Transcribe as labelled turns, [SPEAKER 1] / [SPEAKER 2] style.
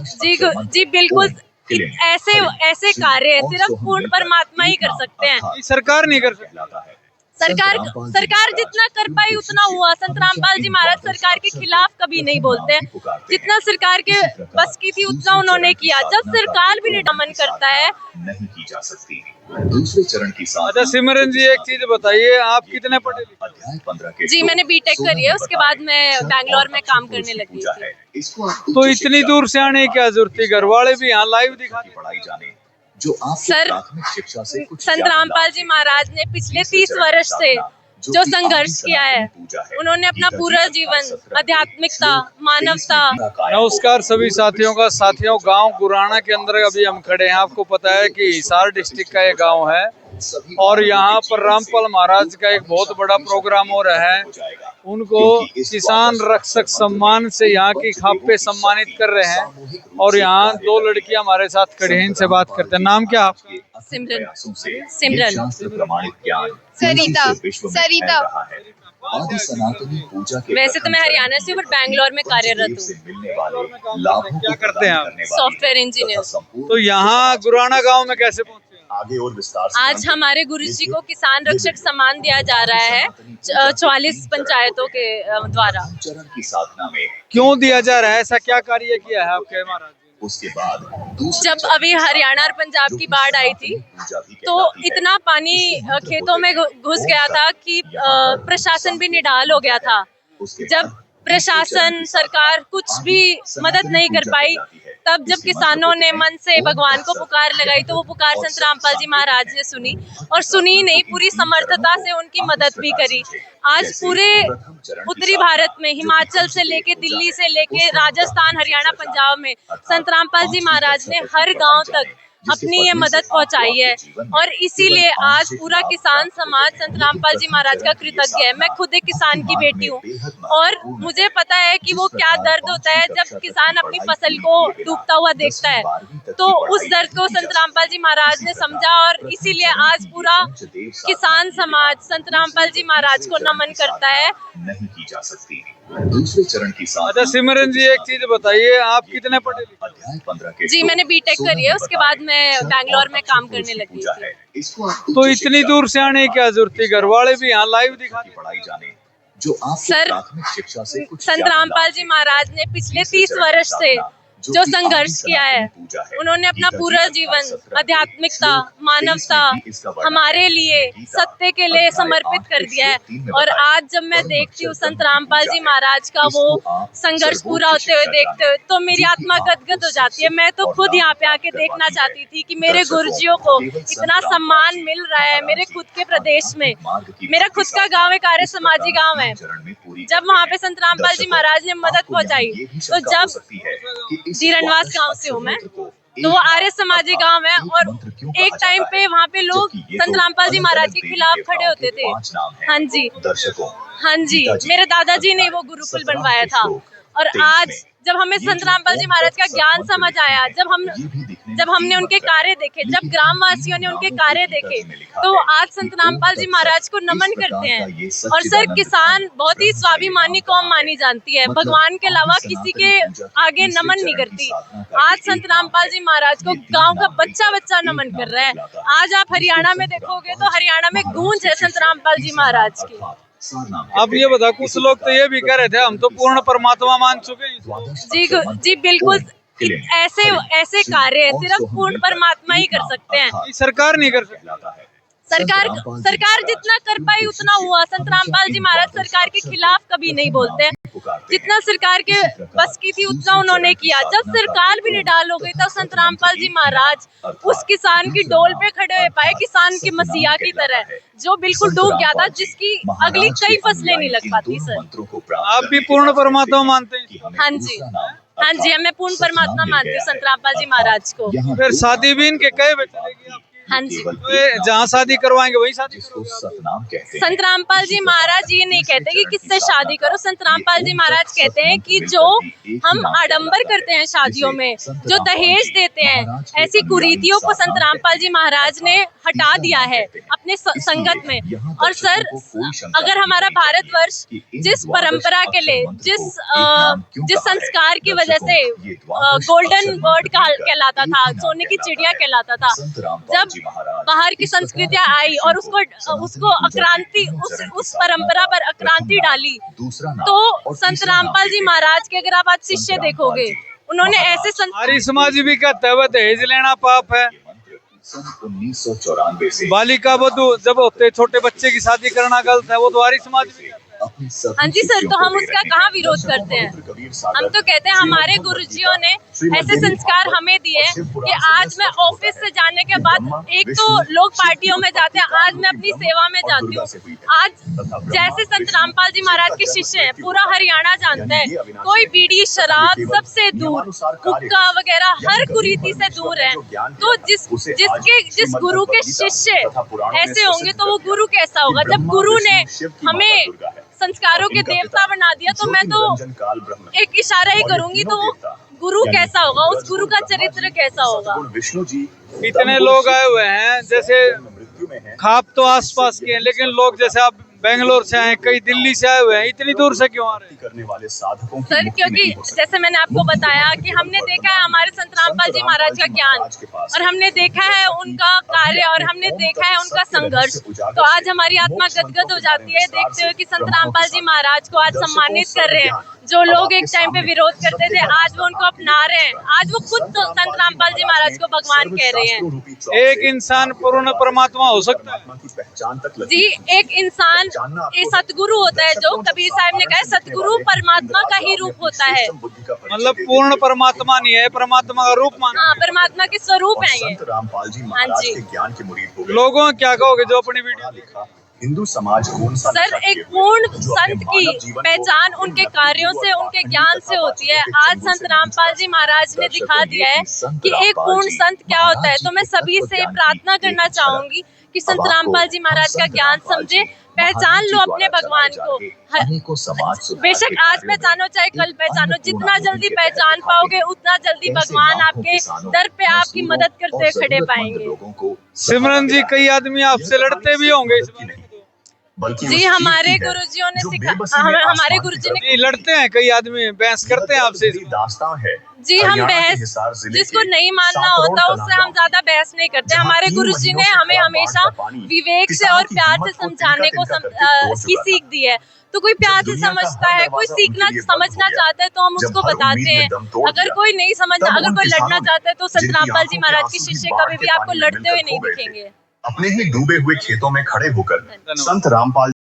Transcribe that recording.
[SPEAKER 1] जी बिल्कुल। ऐसे ऐसे कार्य सिर्फ पूर्ण परमात्मा ही कर सकते हैं,
[SPEAKER 2] सरकार नहीं कर सकती।
[SPEAKER 1] सरकार जितना कर पाई उतना हुआ। संत रामपाल जी महाराज सरकार के खिलाफ कभी नहीं बोलते हैं, जितना सरकार के बस की थी उतना उन्होंने किया। जब सरकार भी निडमन करता है
[SPEAKER 3] नहीं की जा सकती। दूसरे चरण की
[SPEAKER 2] अच्छा सिमरन जी, एक चीज बताइए, आप कितने पढ़े लिखे?
[SPEAKER 3] अध्याय 15 के
[SPEAKER 1] जी मैंने बीटेक करी है, उसके बाद मैं बैंगलोर में काम करने लगी थी।
[SPEAKER 2] तो इतनी दूर से आने की क्या जरूरत थी? घर वाले भी यहाँ लाइव दिखा
[SPEAKER 3] पढ़ाई जाने जो आपकी
[SPEAKER 1] सर,
[SPEAKER 3] प्राथमिक शिक्षा से कुछ
[SPEAKER 1] संत रामपाल जी महाराज ने पिछले 30 वर्ष से जो संघर्ष किया है, उन्होंने अपना पूरा जीवन आध्यात्मिकता, मानवता।
[SPEAKER 2] नमस्कार सभी साथियों का। साथियों, गांव गुराना के अंदर अभी हम खड़े हैं। आपको पता है कि हिसार डिस्ट्रिक्ट का ये गांव है और यहाँ पर रामपाल महाराज का एक बहुत बड़ा प्रोग्राम हो रहा है। उनको किसान रक्षक सम्मान से यहाँ की खापे सम्मानित कर रहे हैं और यहाँ दो लड़कियां हमारे साथ खड़ी हैं, इनसे बात करते हैं। नाम क्या आपका?
[SPEAKER 1] सिमरन।
[SPEAKER 3] सरिता।
[SPEAKER 1] वैसे तो मैं हरियाणा से और बैंगलोर में कार्यरत हूँ।
[SPEAKER 2] क्या करते हैं आप?
[SPEAKER 1] Software engineer.
[SPEAKER 2] तो यहाँ गुराना गांव में कैसे पहुँचे?
[SPEAKER 3] आगे और विस्तार
[SPEAKER 1] आज हमारे गुरुजी को किसान रक्षक सम्मान दिया जा रहा है 44 पंचायतों के द्वारा।
[SPEAKER 3] चरण की साधना में
[SPEAKER 2] क्यों दिया जा रहा है? ऐसा क्या कार्य किया है आपके महाराज?
[SPEAKER 3] उसके बाद
[SPEAKER 1] जब अभी हरियाणा और पंजाब की बाढ़ आई थी तो इतना पानी खेतों में घुस गया था कि प्रशासन भी निढाल हो गया था। जब प्रशासन सरकार कुछ भी मदद नहीं कर पाई, तब जब किसानों ने मन से भगवान को पुकार लगाई तो वो पुकार संत रामपाल जी महाराज ने सुनी, और सुनी नहीं, पूरी समर्थता से उनकी मदद भी करी। आज पूरे उत्तरी भारत में, हिमाचल से लेके दिल्ली से लेके राजस्थान, हरियाणा, पंजाब में संत रामपाल जी महाराज ने हर गांव तक अपनी ये मदद पहुंचाई है, और इसीलिए आज पूरा किसान समाज संत रामपाल जी महाराज का कृतज्ञ है। मैं खुद एक किसान की बेटी हूँ और मुझे पता है कि वो क्या दर्द होता है जब किसान अपनी फसल को डूबता हुआ देखता है। तो उस दर्द को संत रामपाल जी महाराज ने समझा और इसीलिए आज पूरा किसान समाज संत रामपाल जी महाराज को नमन करता है।
[SPEAKER 3] नहीं की जा सकती। दूसरे चरण की
[SPEAKER 2] अच्छा सिमरन जी, एक चीज बताइए, आप कितने पढ़े लिखे?
[SPEAKER 3] अध्याय 15 के
[SPEAKER 1] जी मैंने बीटेक करी है, उसके बाद मैं बैंगलोर में काम करने लगी थी।
[SPEAKER 2] तो इतनी दूर से आने की क्या जरूरत थी? घर वाले भी यहाँ लाइव दिखा
[SPEAKER 3] पढ़ाई जाने जो आपकी
[SPEAKER 1] सर,
[SPEAKER 3] प्राथमिक शिक्षा से कुछ
[SPEAKER 1] संत रामपाल जी महाराज ने पिछले 30 वर्ष से जो संघर्ष किया है, उन्होंने अपना पूरा जीवन आध्यात्मिकता, मानवता, हमारे लिए, सत्य के लिए समर्पित कर दिया है। और आज जब मैं देखती हूँ संत रामपाल जी महाराज का वो संघर्ष पूरा होते हुए देखते हुए, तो मेरी आत्मा गदगद हो जाती है। मैं तो खुद यहाँ पे आके देखना चाहती थी कि मेरे गुरुजियों को इतना सम्मान मिल रहा है मेरे खुद के प्रदेश में। मेरा खुद का गाँव एक आर्य समाजी गाँव है। जब वहाँ पे संत रामपाल जी महाराज ने मदद पहुँचाई, तो जब जीरनवास गांव से हूँ मैं, तो वो आर्य समाजी गांव है, और एक टाइम पे वहाँ पे लोग संत रामपाल जी महाराज के खिलाफ खड़े होते थे। हाँ जी, मेरे दादाजी ने वो गुरुकुल बनवाया था। और आज जब हमें संत रामपाल जी महाराज का ज्ञान समझ आया, जब हमने उनके कार्य देखे, जब ग्रामवासियों ने उनके कार्य देखे, तो आज संत रामपाल जी महाराज को नमन करते हैं। और सर, किसान बहुत ही स्वाभिमानी कौम मानी जाती है, भगवान के अलावा किसी के आगे नमन नहीं करती। आज संत रामपाल जी महाराज को गांव का बच्चा बच्चा नमन कर रहा है। आज आप हरियाणा में देखोगे तो हरियाणा में गूंज है संत रामपाल जी महाराज की।
[SPEAKER 2] अब ये बता, कुछ लोग तो ये भी कह रहे थे हम तो पूर्ण परमात्मा मान चुके हैं।
[SPEAKER 1] जी बिल्कुल। ऐसे कार्य सिर्फ पूर्ण परमात्मा ही कर सकते हैं,
[SPEAKER 2] सरकार नहीं कर सकती।
[SPEAKER 1] सरकार जितना कर पाई उतना हुआ। संत रामपाल जी महाराज सरकार के खिलाफ कभी नहीं बोलते हैं, जितना सरकार के बस की थी उतना उन्होंने किया। जब सरकार भी निढाल हो गई, तब संत रामपाल जी महाराज उस किसान की डोल पे खड़े हुए पाए, किसान के मसीहा की तरह, जो बिल्कुल डूब गया था, जिसकी अगली कई फसलें नहीं लग पाती। सर,
[SPEAKER 2] आप भी पूर्ण परमात्मा मानते हैं?
[SPEAKER 1] हाँ जी, मैं पूर्ण परमात्मा मानती हूँ संत रामपाल जी महाराज को।
[SPEAKER 2] फिर शादी भी इनके कई बच्चे?
[SPEAKER 1] हाँ जी।
[SPEAKER 3] केवल
[SPEAKER 2] तो ये जहाँ शादी करवाएंगे वही शादी
[SPEAKER 3] जिसको सतनाम कहते हैं।
[SPEAKER 1] संत रामपाल जी महाराज ये नहीं कहते कि किससे शादी करो। संत रामपाल जी महाराज कहते हैं कि जो हम आडंबर करते हैं शादियों में, जो दहेज देते हैं, ऐसी कुरीतियों को संत रामपाल जी महाराज ने हटा दिया है अपने संगत में। और सर, अगर हमारा भारतवर्ष जिस परंपरा के लिए, जिस संस्कार की वजह से गोल्डन बर्ड कहलाता था, सोने की चिड़िया कहलाता था, जब बाहर की संस्कृतियां आई और उसको अक्रांति, उस परंपरा पर अक्रांति डाली, तो संत रामपाल जी महाराज के अगर आप आज शिष्य देखोगे, उन्होंने ऐसे
[SPEAKER 2] हमारी समाज भी कहता है वह दहेज लेना पाप है।
[SPEAKER 3] 1994 से
[SPEAKER 2] बालिका वधू जब होते छोटे बच्चे की शादी करना गलत है, वो तो हमारी समाज भी कहता है।
[SPEAKER 1] हाँ जी सर, तो हम उसका कहाँ विरोध करते हैं। हम तो कहते हैं हमारे गुरुजियों ने ऐसे संस्कार हमें दिए कि आज मैं ऑफिस से जाने के बाद, एक तो लोग पार्टियों में जाते हैं, आज मैं अपनी सेवा में जाती हूँ। आज जैसे संत रामपाल जी महाराज के शिष्य हैं, पूरा हरियाणा जानता है, कोई बीड़ी शराब सबसे दूर, हुक्का वगैरह हर कुरीति से दूर है। तो जिस गुरु के शिष्य ऐसे होंगे तो वो गुरु कैसा होगा। जब गुरु ने हमें संस्कारों के देवता बना दिया, तो मैं तो एक इशारा ही करूंगी, तो वो गुरु कैसा होगा, उस गुरु का चरित्र कैसा होगा।
[SPEAKER 3] विष्णु जी
[SPEAKER 2] इतने लोग आए हुए हैं, जैसे खाप तो आसपास के हैं, लेकिन लोग जैसे आप बेंगलोर से आए, कई दिल्ली से आए हुए हैं, इतनी दूर से क्यों आ रहे हैं?
[SPEAKER 3] करने वाले साधकों की
[SPEAKER 1] सर, क्योंकि जैसे मैंने आपको बताया कि हमने देखा है हमारे संत रामपाल जी महाराज का ज्ञान, और हमने देखा है उनका कार्य, और हमने देखा है उनका संघर्ष। तो आज हमारी आत्मा गदगद हो जाती है देखते हुए कि संत रामपाल जी महाराज को आज सम्मानित कर रहे हैं। जो लोग एक टाइम पे विरोध करते थे, आज वो उनको अपना रहे हैं। आज वो खुद तो संत रामपाल जी महाराज को भगवान कह रहे हैं।
[SPEAKER 2] एक इंसान पूर्ण परमात्मा हो सकता है
[SPEAKER 1] जी, एक इंसान एक सतगुरु होता है, जो कबीर साहब ने कहा है, सतगुरु परमात्मा का ही रूप होता है।
[SPEAKER 2] मतलब पूर्ण परमात्मा नहीं है, परमात्मा का रूप माना।
[SPEAKER 1] हाँ, परमात्मा के स्वरूप है ये।
[SPEAKER 3] रामपाल जी महाराज के ज्ञान के मुरीद हो गए।
[SPEAKER 2] लोगों को क्या कहोगे जो अपनी वीडियो
[SPEAKER 3] लिखा हिंदू समाज कौन सा
[SPEAKER 1] सर, एक पूर्ण संत की पहचान उनके कार्यों से, उनके ज्ञान से होती है। आज संत रामपाल जी महाराज ने दिखा दिया है कि एक पूर्ण संत क्या होता है। तो मैं सभी से प्रार्थना करना चाहूंगी कि संत रामपाल जी महाराज का ज्ञान समझे, पहचान लो अपने भगवान को। बेशक आज पहचानो चाहे कल पहचानो, जितना जल्दी पहचान पाओगे उतना जल्दी भगवान आपके दर पे आपकी मदद करते खड़े पाएंगे।
[SPEAKER 2] सिमरन जी, कई आदमी आपसे लड़ते भी होंगे इस बारे में।
[SPEAKER 1] जी, हमारे गुरुजियों ने हमारे गुरुजी ने
[SPEAKER 2] नहीं, लड़ते हैं कई आदमी, बहस करते हैं आपसे।
[SPEAKER 3] दास्तां है
[SPEAKER 1] जी, हम बहस, जिसको नहीं मानना होता उससे हम ज्यादा बहस नहीं करते। हमारे गुरुजी ने हमें हमेशा विवेक से और प्यार से समझाने की सीख दी है। तो कोई प्यार से समझता है, कोई सीखना समझना चाहता है तो हम उसको बताते हैं। अगर कोई नहीं समझना, अगर कोई लड़ना चाहता है तो संत रामपाल जी महाराज के शिष्य कभी भी आपको लड़ते हुए नहीं दिखेंगे।
[SPEAKER 3] अपने ही डूबे हुए खेतों में खड़े होकर संत रामपाल